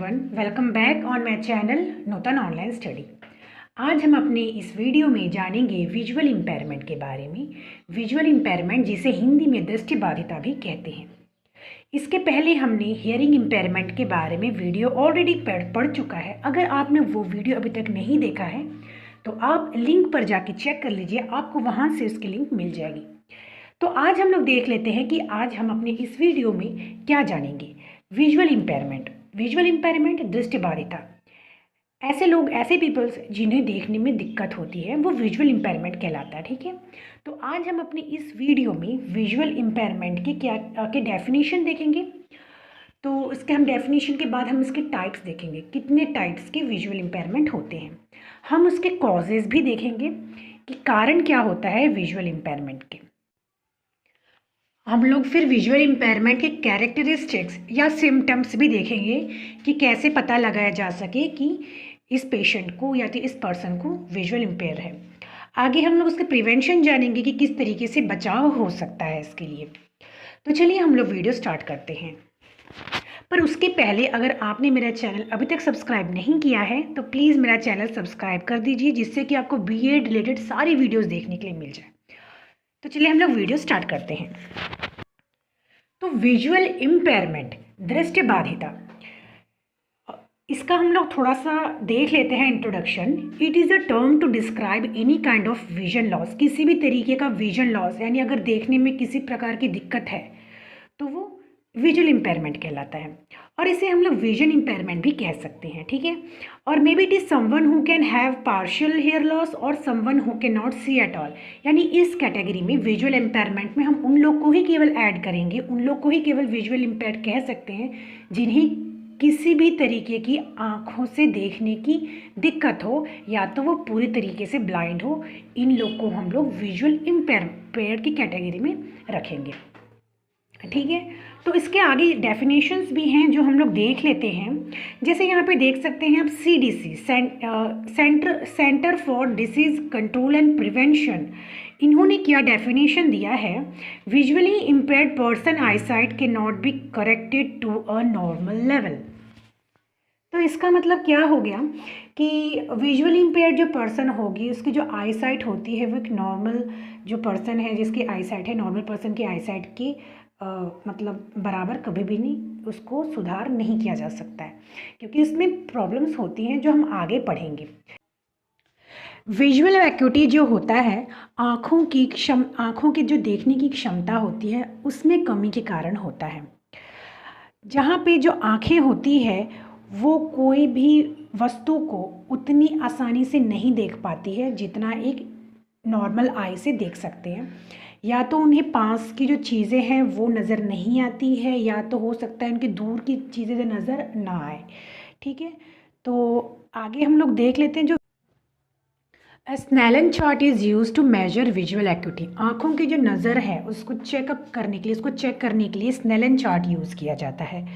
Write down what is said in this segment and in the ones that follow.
Everyone, welcome back on my channel Nutan online study. आज हम अपने इस वीडियो में जानेंगे विजुअल इम्पेयरमेंट के बारे में। विजुअल इम्पेयरमेंट जिसे हिंदी में दृष्टिबाधिता भी कहते हैं। इसके पहले हमने हियरिंग इम्पेयरमेंट के बारे में वीडियो ऑलरेडी पढ़ चुका है। अगर आपने वो वीडियो अभी तक नहीं देखा है तो आप लिंक पर जाके चेक कर लीजिए, आपको वहाँ से उसकी लिंक मिल जाएगी। तो आज हम लोग देख लेते हैं कि आज हम अपने इस वीडियो में क्या जानेंगे। विजुअल इम्पेयरमेंट दृष्टिबाधिता। ऐसे लोग, ऐसे पीपल्स जिन्हें देखने में दिक्कत होती है, वो विजुअल इम्पेयरमेंट कहलाता है। ठीक है, तो आज हम अपने इस वीडियो में विजुअल इम्पेयरमेंट की के डेफिनेशन देखेंगे। तो इसके हम डेफिनेशन के बाद हम इसके टाइप्स देखेंगे, कितने टाइप्स के विजुअल इम्पेयरमेंट होते हैं। हम उसके कॉजेज़ भी देखेंगे कि कारण क्या होता है विजुअल इम्पेयरमेंट के। हम लोग फिर विजुअल इम्पेयरमेंट के कैरेक्टरिस्टिक्स या सिम्टम्स भी देखेंगे कि कैसे पता लगाया जा सके कि इस पेशेंट को या तो इस पर्सन को विजुअल इम्पेयर है। आगे हम लोग उसके प्रिवेंशन जानेंगे कि किस तरीके से बचाव हो सकता है इसके लिए। तो चलिए हम लोग वीडियो स्टार्ट करते हैं। पर उसके पहले अगर आपने मेरा चैनल अभी तक सब्सक्राइब नहीं किया है तो प्लीज़ मेरा चैनल सब्सक्राइब कर दीजिए, जिससे कि आपको B.ed रिलेटेड सारी वीडियोज़ देखने के लिए मिल जाए। तो चलिए हम लोग वीडियो स्टार्ट करते हैं। तो विजुअल इम्पेयरमेंट दृष्टिबाधिता, इसका हम लोग थोड़ा सा देख लेते हैं introduction. It is a term to describe any kind of vision loss. किसी भी तरीके का विजन लॉस, यानी अगर देखने में किसी प्रकार की दिक्कत है तो वो विजुअल इम्पेयरमेंट कहलाता है, और इसे हम लोग विजन इम्पेयरमेंट भी कह सकते हैं। ठीक है, और maybe it is someone who can have partial hair loss और someone who can not see at all. यानी इस कैटेगरी में विजुअल इम्पेयरमेंट में हम उन लोग को ही केवल ऐड करेंगे, उन लोग को ही केवल विजुअल इम्पेयर्ड कह सकते हैं जिन्हें किसी भी तरीके की आँखों से देखने की दिक्कत हो, या तो वो पूरी तरीके से ब्लाइंड हो। इन लोग को हम लोग विजुअल इम्पेयर की कैटेगरी में रखेंगे। ठीक है, तो इसके आगे डेफिनेशंस भी हैं जो हम लोग देख लेते हैं। जैसे यहाँ पे देख सकते हैं आप CDC, Center for Disease Control and Prevention, इन्होंने क्या डेफिनेशन दिया है। विजुअली इम्पेयर्ड पर्सन आईसाइट के not be corrected to a normal level. तो इसका मतलब क्या हो गया कि विजुअली इम्पेयर्ड जो पर्सन होगी उसकी जो आईसाइट होती है वो एक नॉर्मल जो पर्सन है जिसकी आईसाइट है, नॉर्मल पर्सन की आईसाइट की मतलब बराबर कभी भी नहीं, उसको सुधार नहीं किया जा सकता है, क्योंकि इसमें प्रॉब्लम्स होती हैं जो हम आगे पढ़ेंगे। विजुअल एक्यूटी जो होता है, आँखों की जो देखने की क्षमता होती है उसमें कमी के कारण होता है। जहाँ पे जो आँखें होती है वो कोई भी वस्तु को उतनी आसानी से नहीं देख पाती है जितना एक नॉर्मल आई से देख सकते हैं। या तो उन्हें पास की जो चीज़ें हैं वो नज़र नहीं आती है, या तो हो सकता है उनकी दूर की चीज़ें जो नज़र ना आए। ठीक है, तो आगे हम लोग देख लेते हैं। जो Snellen chart is use to measure visual acuity. आँखों की जो नज़र है उसको चेकअप करने के लिए, उसको चेक करने के लिए स्नेलन चार्ट यूज़ किया जाता है।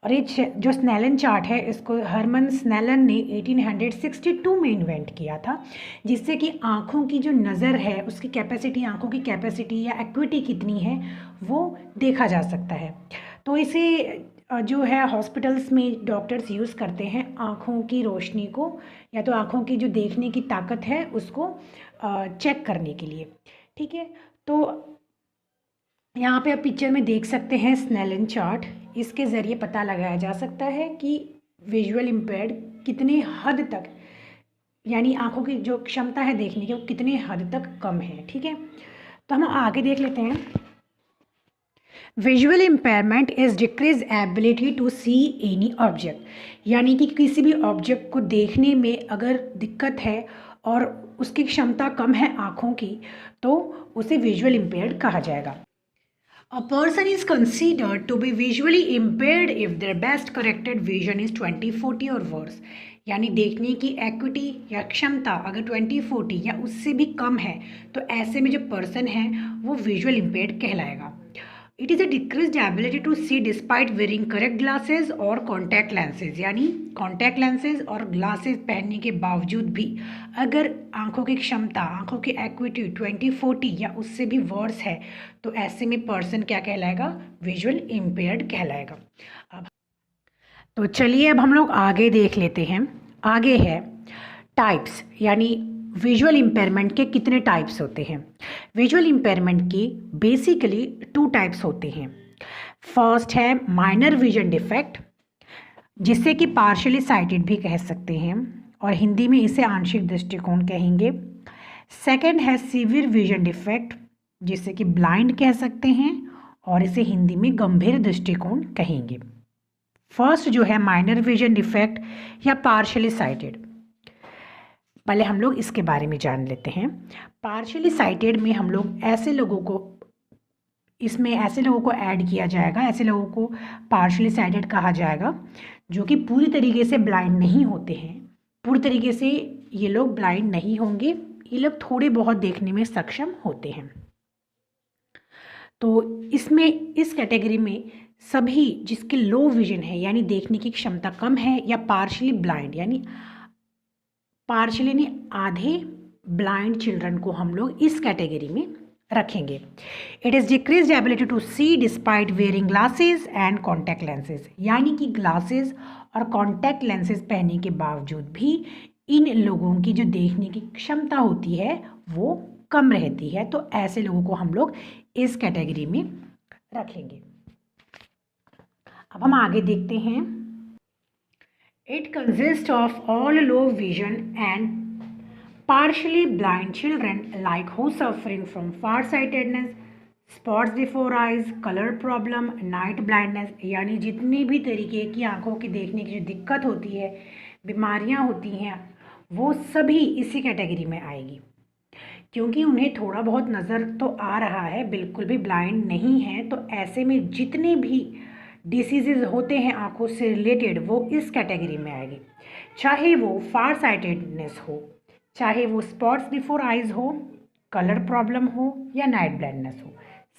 और ये जो स्नेलन चार्ट है इसको हरमन स्नेलन ने 1862 में इन्वेंट किया था, जिससे कि आँखों की जो नज़र है उसकी कैपेसिटी, आँखों की कैपेसिटी या एक्विटी कितनी है वो देखा जा सकता है। तो इसे जो है हॉस्पिटल्स में डॉक्टर्स यूज़ करते हैं आँखों की रोशनी को, या तो आँखों की जो देखने की ताकत है उसको चेक करने के लिए। ठीक है, तो यहाँ पे आप पिक्चर में देख सकते हैं स्नेलन चार्ट। इसके ज़रिए पता लगाया जा सकता है कि विजुअल इम्पेयर्ड कितने हद तक, यानी आँखों की जो क्षमता है देखने की वो कितने हद तक कम है। ठीक है, तो हम आगे देख लेते हैं। Visual impairment is decrease ability to see any object, यानी कि किसी भी ऑब्जेक्ट को देखने में अगर दिक्कत है और उसकी क्षमता कम है आँखों की, तो उसे विजुअल इम्पेयर्ड कहा जाएगा। A person is considered to be visually impaired if their best corrected vision is 20/40 or worse, यानी देखने की एक्विटी या क्षमता अगर 20/40 या उससे भी कम है तो ऐसे में जो पर्सन है वो विजुअल इम्पेयर्ड कहलाएगा। It is a decreased ability to see despite wearing correct glasses और कॉन्टैक्ट लेंसेज, यानी कॉन्टैक्ट लेंसेज और ग्लासेज पहनने के बावजूद भी अगर आंखों की क्षमता, आंखों की एक्विटी 20/40 या उससे भी वर्स है तो ऐसे में पर्सन क्या कहलाएगा, विजुअल इम्पेयर्ड कहलाएगा। अब तो चलिए अब हम लोग आगे देख लेते हैं। आगे है टाइप्स, यानी विजुअल इम्पेयरमेंट के कितने टाइप्स होते हैं। विजुअल इम्पेयरमेंट की बेसिकली 2 टाइप्स होते हैं। फर्स्ट है माइनर विजन डिफेक्ट, जिससे कि पार्शियली साइटेड भी कह सकते हैं और हिंदी में इसे आंशिक दृष्टिकोण कहेंगे। सेकंड है सीवियर विजन डिफेक्ट, जिसे कि ब्लाइंड कह सकते हैं और इसे हिंदी में गंभीर दृष्टिकोण कहेंगे। फर्स्ट जो है माइनर विजन डिफेक्ट या पार्शियली साइटेड, पहले हम लोग इसके बारे में जान लेते हैं। पार्शियली साइटेड में हम लोग ऐसे लोगों को ऐड किया जाएगा, ऐसे लोगों को पार्शियली साइटेड कहा जाएगा जो कि पूरी तरीके से ब्लाइंड नहीं होते हैं। पूरी तरीके से ये लोग ब्लाइंड नहीं होंगे, ये लोग थोड़े बहुत देखने में सक्षम होते हैं। तो इसमें इस कैटेगरी में सभी जिसके लो विजन है, यानी देखने की क्षमता कम है, या पार्शियली ब्लाइंड यानी पार्शियली आधे ब्लाइंड चिल्ड्रन को हम लोग इस कैटेगरी में रखेंगे। It is decrease ability to see despite wearing glasses and contact lenses, यानी कि ग्लासेस और कॉन्टैक्ट लेंसेज पहनने के बावजूद भी इन लोगों की जो देखने की क्षमता होती है वो कम रहती है। तो ऐसे लोगों को हम लोग इस कैटेगरी में रखेंगे। अब हम आगे देखते हैं। It consist of all low vision and partially blind children like who suffering from farsightedness, spots before eyes, color problem, night blindness, यानी जितनी भी तरीके की आंखों की देखने की जो दिक्कत होती है, बीमारियां होती हैं, वो सभी इसी कैटेगरी में आएगी। क्योंकि उन्हें थोड़ा बहुत नज़र तो आ रहा है, बिल्कुल भी ब्लाइंड नहीं है, तो ऐसे में जितने भी डिसीजेज होते हैं आंखों से रिलेटेड वो इस कैटेगरी में आएगी। चाहे वो फार साइटेडनेस हो, चाहे वो स्पॉट्स बिफोर आइज हो, कलर प्रॉब्लम हो या नाइट ब्लाइंडनेस हो,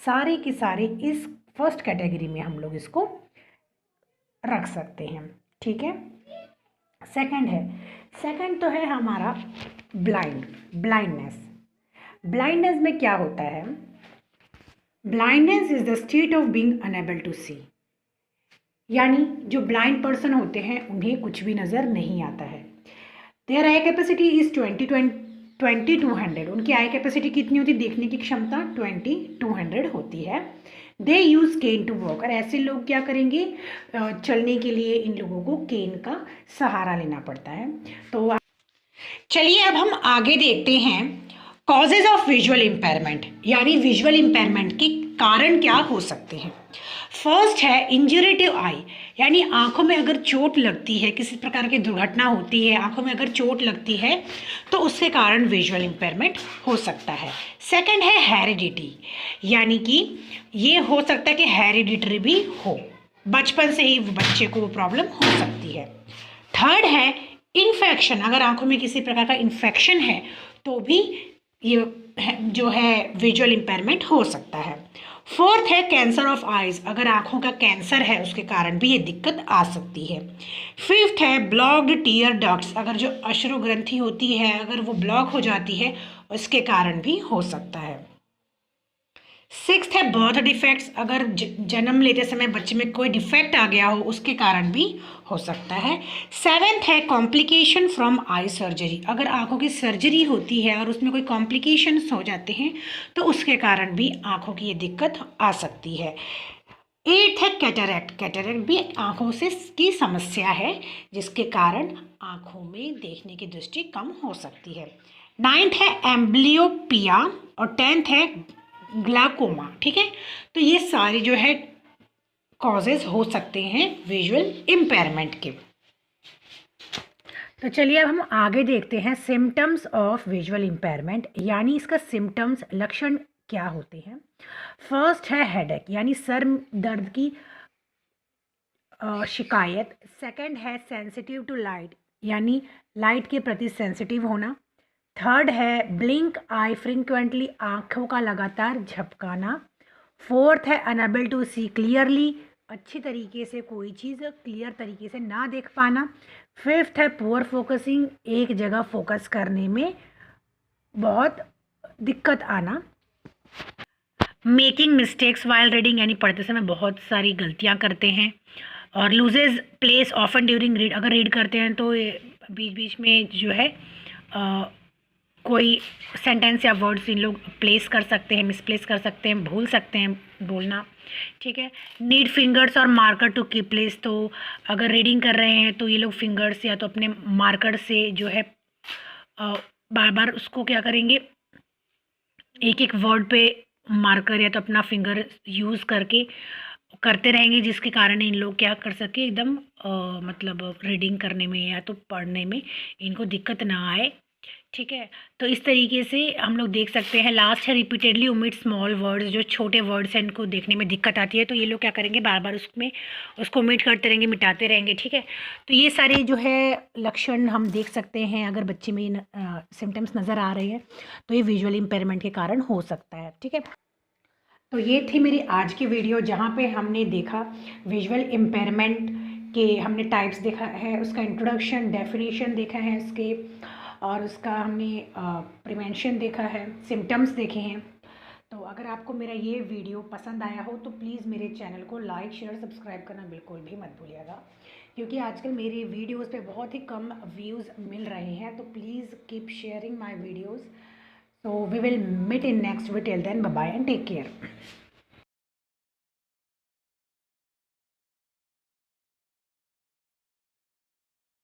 सारे के सारे इस फर्स्ट कैटेगरी में हम लोग इसको रख सकते हैं। ठीक है। सेकंड तो है हमारा ब्लाइंडनेस। ब्लाइंडनेस में क्या होता है? Blindness is the state of being unable to see, यानी जो ब्लाइंड पर्सन होते हैं उन्हें कुछ भी नज़र नहीं आता है। देयर आई कैपेसिटी इज 2200, उनकी आई कैपेसिटी कितनी होती है? देखने की क्षमता 2200 होती है। दे यूज़ केन टू वॉक, और ऐसे लोग क्या करेंगे? चलने के लिए इन लोगों को केन का सहारा लेना पड़ता है। तो चलिए अब हम आगे देखते हैं कॉजेज ऑफ विजुअल इम्पेयरमेंट, यानी विजुअल इम्पेयरमेंट के कारण क्या हो सकते हैं। फर्स्ट है इंजरी टू आई, यानी आंखों में अगर चोट लगती है, किसी प्रकार की दुर्घटना होती है, आंखों में अगर चोट लगती है तो उसके कारण विजुअल इम्पेयरमेंट हो सकता है। सेकंड है हेरिडिटी, यानी कि ये हो सकता है कि हेरिडिटरी भी हो, बचपन से ही बच्चे को वो प्रॉब्लम हो सकती है। थर्ड है इन्फेक्शन, अगर आंखों में किसी प्रकार का इन्फेक्शन है तो भी ये जो है विजुअल इम्पेयरमेंट हो सकता है। फोर्थ है कैंसर ऑफ आइज, अगर आंखों का कैंसर है उसके कारण भी ये दिक्कत आ सकती है। फिफ्थ है ब्लॉक्ड टीयर डक्ट्स, अगर जो अश्रु ग्रंथि होती है अगर वो ब्लॉक हो जाती है उसके कारण भी हो सकता है। सिक्स्थ है बर्थ डिफेक्ट्स, अगर जन्म लेते समय बच्चे में कोई डिफेक्ट आ गया हो उसके कारण भी हो सकता है। सेवेंथ है कॉम्प्लिकेशन फ्रॉम आई सर्जरी, अगर आंखों की सर्जरी होती है और उसमें कोई कॉम्प्लिकेशंस हो जाते हैं तो उसके कारण भी आंखों की ये दिक्कत आ सकती है। एट्थ है कैटरैक्ट भी आंखों से की समस्या है जिसके कारण आंखों में देखने की दृष्टि कम हो सकती है। नाइन्थ है एम्ब्लियोपिया और टेंथ है ग्लाकोमा। ठीक है, तो ये सारे जो है कॉजेज हो सकते हैं विजुअल इम्पेयरमेंट के। तो चलिए अब हम आगे देखते हैं सिम्टम्स ऑफ विजुअल इम्पेयरमेंट, यानी इसका सिम्टम्स लक्षण क्या होते हैं। फर्स्ट है हेडेक, यानी सर दर्द की शिकायत। सेकंड है सेंसिटिव टू लाइट, यानी लाइट के प्रति सेंसिटिव होना। थर्ड है ब्लिंक आई फ्रिक्वेंटली, आँखों का लगातार झपकाना। फोर्थ है अनएबल टू सी क्लियरली, अच्छी तरीके से कोई चीज़ क्लियर तरीके से ना देख पाना। फिफ्थ है पुअर फोकसिंग, एक जगह फोकस करने में बहुत दिक्कत आना। मेकिंग मिस्टेक्स वाइल रीडिंग, यानी पढ़ते समय बहुत सारी गलतियाँ करते हैं। और loses place often during read, अगर रीड करते हैं तो बीच बीच में जो है कोई सेंटेंस या वर्ड्स इन लोग प्लेस कर सकते हैं, मिसप्लेस कर सकते हैं, भूल सकते हैं बोलना, ठीक है। नीड फिंगर्स और मार्कर टू कीप प्लेस, तो अगर रीडिंग कर रहे हैं तो ये लोग फिंगर्स या तो अपने मार्कर से जो है बार बार उसको क्या करेंगे, एक एक वर्ड पे मार्कर या तो अपना फिंगर यूज़ करके करते रहेंगे, जिसके कारण इन लोग क्या कर सके एकदम मतलब रीडिंग करने में या तो पढ़ने में इनको दिक्कत ना आए, ठीक है। तो इस तरीके से हम लोग देख सकते हैं। लास्ट है रिपीटेडली ओमिट स्मॉल वर्ड्स, जो छोटे वर्ड्स हैं इनको देखने में दिक्कत आती है तो ये लोग क्या करेंगे, बार बार उसमें उसको ओमिट करते रहेंगे, मिटाते रहेंगे, ठीक है। तो ये सारे जो है लक्षण हम देख सकते हैं, अगर बच्चे में सिम्टम्स नज़र आ रहे हैं तो ये विजुअल इम्पेयरमेंट के कारण हो सकता है, ठीक है। तो ये थी मेरी आज की वीडियो, जहाँ पे हमने देखा विजुअल इम्पेयरमेंट के, हमने टाइप्स देखा है, उसका इंट्रोडक्शन, डेफिनेशन देखा है इसके, और उसका हमने प्रिवेंशन देखा है, सिम्टम्स देखे हैं। तो अगर आपको मेरा ये वीडियो पसंद आया हो तो प्लीज़ मेरे चैनल को लाइक शेयर सब्सक्राइब करना बिल्कुल भी मत भूलिएगा, क्योंकि आजकल मेरी वीडियोस पे बहुत ही कम व्यूज़ मिल रहे हैं। तो please keep sharing my videos. So we will meet in next video. Till then, bye bye and take care.